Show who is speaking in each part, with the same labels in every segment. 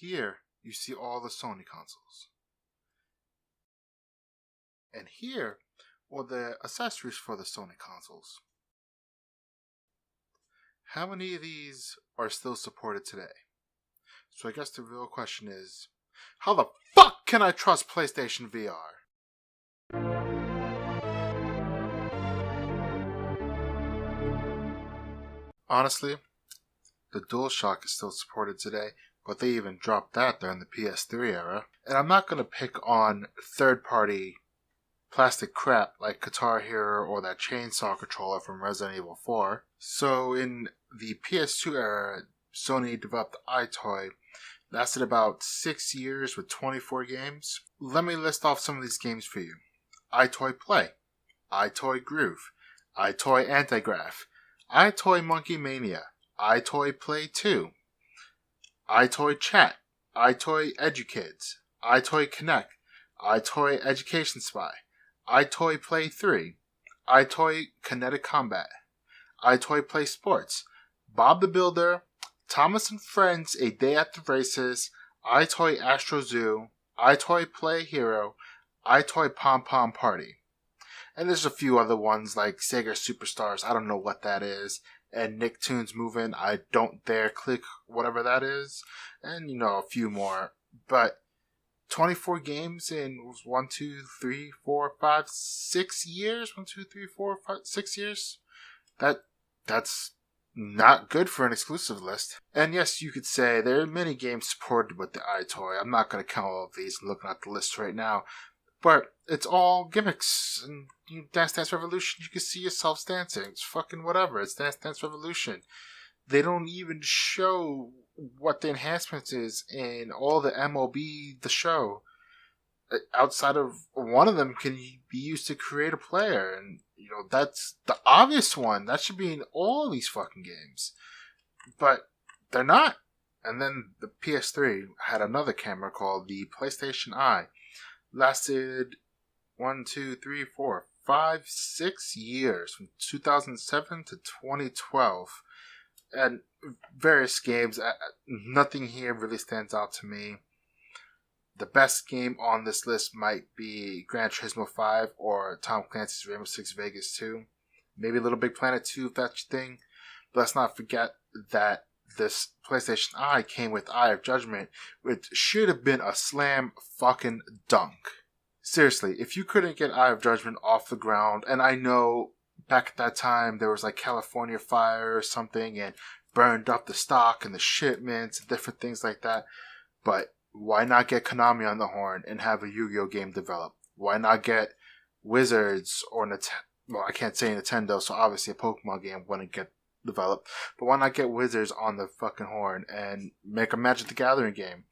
Speaker 1: Here you see all the Sony consoles. And here are the accessories for the Sony consoles. How many of these are still supported today? So I guess the real question is, how the fuck can I trust PlayStation VR? Honestly, the DualShock is still supported today, but they even dropped that during the PS3 era. And I'm not going to pick on third-party plastic crap like Guitar Hero or that chainsaw controller from Resident Evil 4. So in the PS2 era, Sony developed the iToy. Lasted about 6 years with 24 games. Let me list off some of these games for you. iToy Play, iToy Groove, iToy Antigraph, iToy Monkey Mania, iToy Play 2, iToy Chat, iToy EduKids, iToy Connect, iToy Education Spy, iToy Play 3, iToy Kinetic Combat, iToy Play Sports, Bob the Builder, Thomas and Friends A Day at the Races, iToy Astro Zoo, iToy Play Hero, iToy Pom Pom Party. And there's a few other ones like Sega Superstars, I don't know what that is, and Nicktoons Movin', I don't dare click whatever that is, and a few more. But 24 games in 1, 2, 3, 4, 5, 6 years? 1, 2, 3, 4, 5, 6 years? That's not good for an exclusive list. And yes, you could say there are many games supported with the iToy. I'm not going to count all of these. I'm looking at the list right now. But it's all gimmicks. And Dance Dance Revolution, you can see yourselves dancing. It's fucking whatever. It's Dance Dance Revolution. They don't even show what the enhancements is in all the MLB, the show. Outside of one of them can be used to create a player. And, that's the obvious one. That should be in all these fucking games. But they're not. And then the PS3 had another camera called the PlayStation Eye. Lasted 1, 2, 3, 4, 5, 6 years. From 2007 to 2012. And various games. Nothing here really stands out to me. The best game on this list might be Gran Turismo 5 or Tom Clancy's Rainbow Six Vegas 2. Maybe Little Big Planet 2 if that's your thing. But let's not forget that this PlayStation Eye came with Eye of Judgment, which should have been a slam fucking dunk. Seriously, if you couldn't get Eye of Judgment off the ground, and I know back at that time there was like California fire or something and burned up the stock and the shipments and different things like that, but why not get Konami on the horn and have a Yu-Gi-Oh game developed? Why not get Wizards or well, I can't say Nintendo, so obviously a Pokemon game wouldn't get developed. But why not get Wizards on the fucking horn and make a Magic the Gathering game?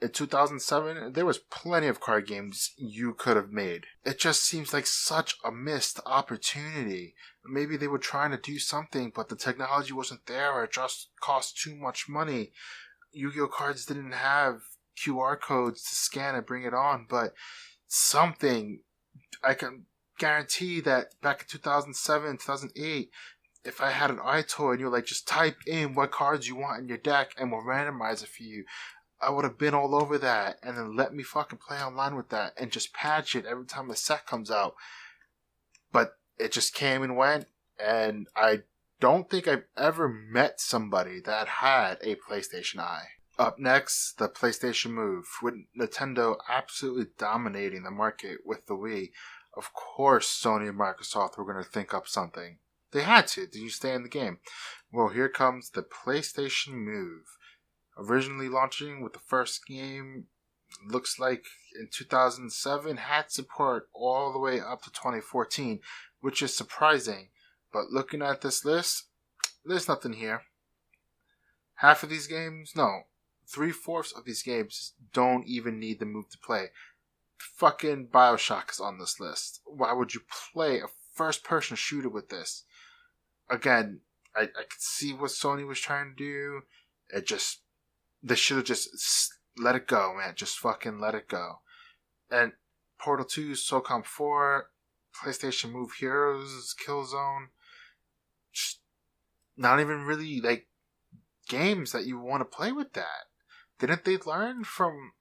Speaker 1: In 2007, there was plenty of card games you could have made. It just seems like such a missed opportunity. Maybe they were trying to do something, but the technology wasn't there, or it just cost too much money. Yu-Gi-Oh cards didn't have QR codes to scan and bring it on, but something. I can guarantee that back in 2007, 2008, if I had an iToy and you're like, just type in what cards you want in your deck and we'll randomize it for you, I would have been all over that and then let me fucking play online with that and just patch it every time a set comes out. But it just came and went, and I don't think I've ever met somebody that had a PlayStation Eye. Up next, the PlayStation Move, with Nintendo absolutely dominating the market with the Wii. Of course, Sony and Microsoft were going to think up something. They had to. Did you stay in the game? Well, here comes the PlayStation Move. Originally launching with the first game, looks like in 2007, had support all the way up to 2014, which is surprising. But looking at this list, there's nothing here. Half of these games, no. 3/4 of these games don't even need the Move to play. Fucking BioShock is on this list. Why would you play a first-person shooter with this? Again, I could see what Sony was trying to do. They should have just let it go, man. Just fucking let it go. And Portal 2, SOCOM 4, PlayStation Move Heroes, Killzone, just not even really like games that you want to play with that. didn't they learn from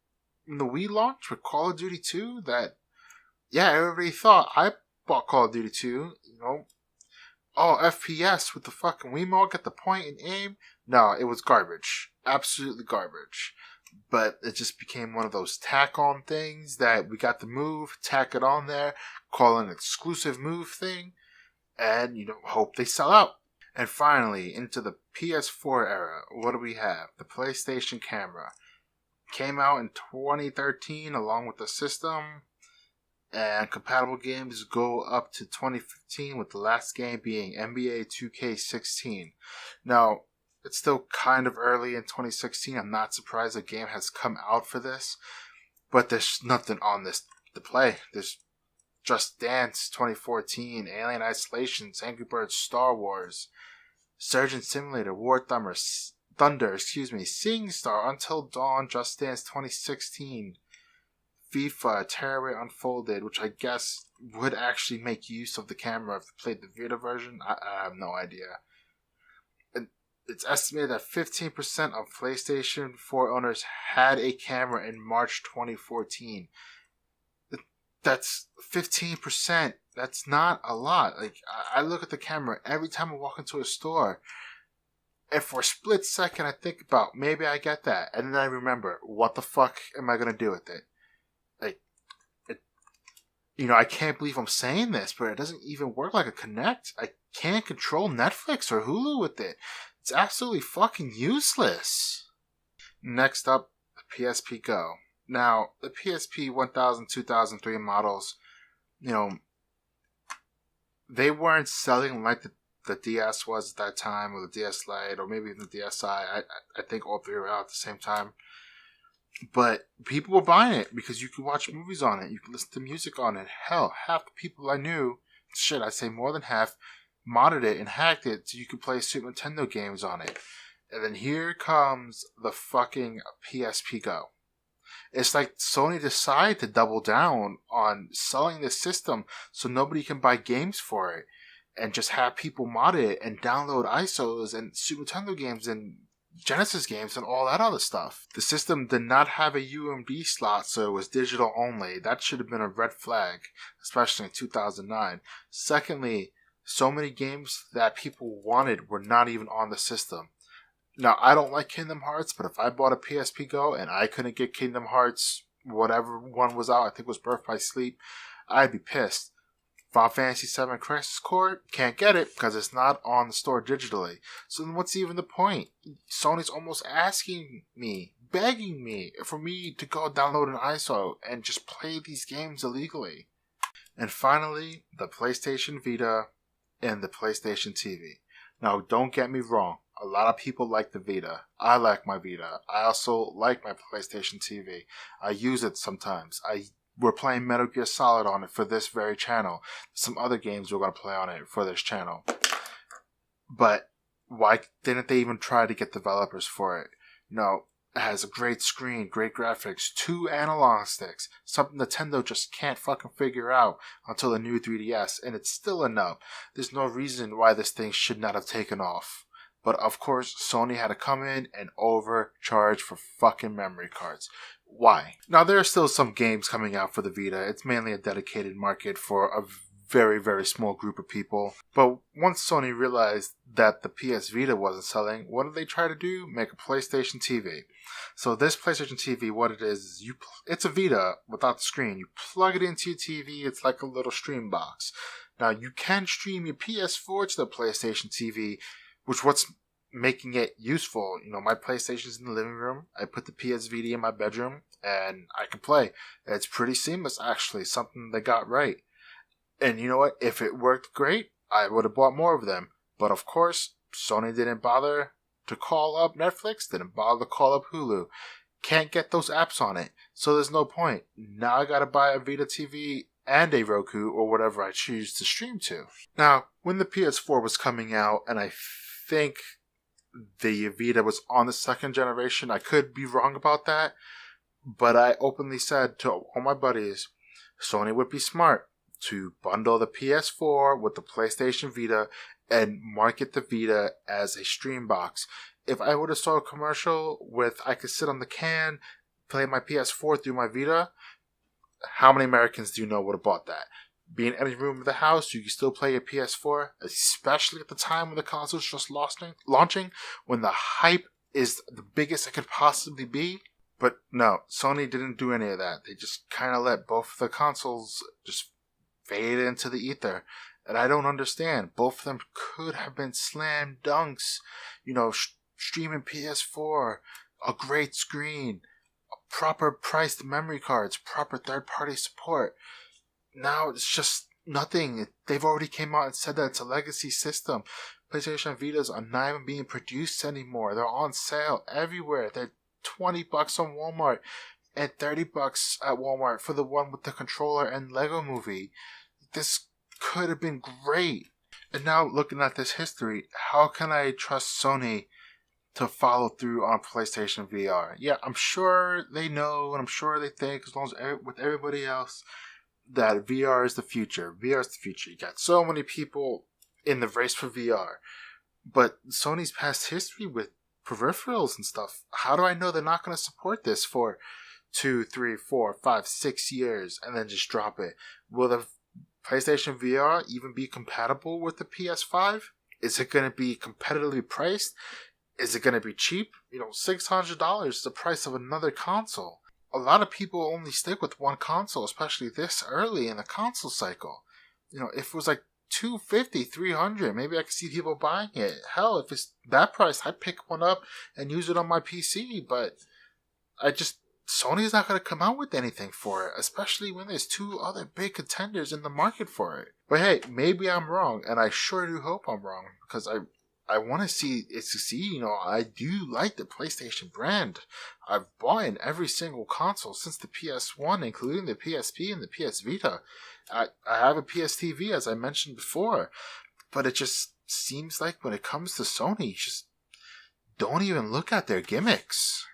Speaker 1: the Wii launch with Call of Duty 2 that, yeah, everybody thought, I bought Call of Duty 2, oh, FPS with the fucking Wiimote, get the point and aim. No, it was garbage. Absolutely garbage. But it just became one of those tack-on things that we got the move, tack it on there, call it an exclusive move thing, and, hope they sell out. And finally, into the PS4 era, what do we have? The PlayStation camera. Came out in 2013 along with the system, and compatible games go up to 2015, with the last game being NBA 2K16. Now, it's still kind of early in 2016. I'm not surprised a game has come out for this, but there's nothing on this to play. There's Just Dance 2014, Alien Isolation, Angry Birds Star Wars, Surgeon Simulator, War Thunder, SingStar, Until Dawn, Just Dance 2016, FIFA, Terrorway Unfolded, which I guess would actually make use of the camera if you played the Vita version. I have no idea. And it's estimated that 15% of PlayStation 4 owners had a camera in March 2014. That's 15%. That's not a lot. Like, I look at the camera every time I walk into a store, and for a split second I think about, maybe I get that, and then I remember, what the fuck am I gonna do with it? Like, I can't believe I'm saying this, but it doesn't even work like a Kinect. I can't control Netflix or Hulu with it. It's absolutely fucking useless. Next up, the PSP Go. Now, the PSP 1000, 2003 models, they weren't selling like the DS was at that time, or the DS Lite, or maybe even the DSi. I think all three were out at the same time. But people were buying it because you could watch movies on it. You could listen to music on it. Hell, half the people I knew, I'd say more than half, modded it and hacked it so you could play Super Nintendo games on it. And then here comes the fucking PSP Go. It's like Sony decided to double down on selling this system so nobody can buy games for it, and just have people mod it and download ISOs and Super Nintendo games and Genesis games and all that other stuff. The system did not have a UMD slot, so it was digital only. That should have been a red flag, especially in 2009. Secondly, so many games that people wanted were not even on the system. Now, I don't like Kingdom Hearts, but if I bought a PSP Go and I couldn't get Kingdom Hearts, whatever one was out, I think it was Birth by Sleep, I'd be pissed. Final Fantasy VII Crisis Core, can't get it because it's not on the store digitally. So then what's even the point? Sony's almost asking me, begging me, for me to go download an ISO and just play these games illegally. And finally, the PlayStation Vita and the PlayStation TV. Now, don't get me wrong. A lot of people like the Vita. I like my Vita. I also like my PlayStation TV. I use it sometimes. We're playing Metal Gear Solid on it for this very channel. Some other games we're going to play on it for this channel. But why didn't they even try to get developers for it? It has a great screen, great graphics, 2 analog sticks, something Nintendo just can't fucking figure out until the new 3DS, and it's still enough. There's no reason why this thing should not have taken off. But of course, Sony had to come in and overcharge for fucking memory cards. Why? Now, there are still some games coming out for the Vita. It's mainly a dedicated market for a very, very small group of people. But once Sony realized that the PS Vita wasn't selling, what did they try to do? Make a PlayStation TV. So this PlayStation TV, what it is it's a Vita without the screen. You plug it into your TV, it's like a little stream box. Now, you can stream your PS4 to the PlayStation TV, which what's making it useful. My PlayStation's in the living room. I put the PS Vita in my bedroom, and I can play. It's pretty seamless, actually. Something they got right. And you know what? If it worked great, I would have bought more of them. But of course, Sony didn't bother to call up Netflix, didn't bother to call up Hulu. Can't get those apps on it. So there's no point. Now I gotta buy a Vita TV and a Roku or whatever I choose to stream to. Now, when the PS4 was coming out, and I think the Vita was on the second generation, I could be wrong about that, but I openly said to all my buddies, Sony would be smart to bundle the PS4 with the PlayStation Vita and market the Vita as a stream box. if I would have saw a commercial with I could sit on the can, play my PS4 through my Vita, how many Americans do you know would have bought that? Be in any room of the house, you can still play your PS4, especially at the time when the console's just launching, when the hype is the biggest it could possibly be. But no, Sony didn't do any of that. They just kind of let both the consoles just fade into the ether. And I don't understand. Both of them could have been slam dunks. Streaming PS4, a great screen, proper priced memory cards, proper third-party support. Now it's just nothing. They've already came out and said that it's a legacy system. PlayStation Vitas are not even being produced anymore. They're on sale everywhere. They're $20 on Walmart and $30 at Walmart for the one with the controller and Lego Movie. This could have been great. And now looking at this history, how can I trust Sony to follow through on PlayStation VR? Yeah, I'm sure they know and I'm sure they think, as long as with everybody else, that VR is the future. VR is the future. You got so many people in the race for VR. But Sony's past history with peripherals and stuff, how do I know they're not going to support this for 2, 3, 4, 5, 6 years and then just drop it? Will the PlayStation VR even be compatible with the PS5? Is it going to be competitively priced? Is it going to be cheap? $600 is the price of another console. A lot of people only stick with one console, especially this early in the console cycle. If it was like $250, $300, maybe I could see people buying it. Hell, if it's that price, I'd pick one up and use it on my PC. But Sony's not going to come out with anything for it, especially when there's 2 other big contenders in the market for it. But hey, maybe I'm wrong, and I sure do hope I'm wrong, because I want to see it succeed. I do like the PlayStation brand. I've bought in every single console since the PS1, including the PSP and the PS Vita. I have a PS TV, as I mentioned before, but it just seems like when it comes to Sony, just don't even look at their gimmicks.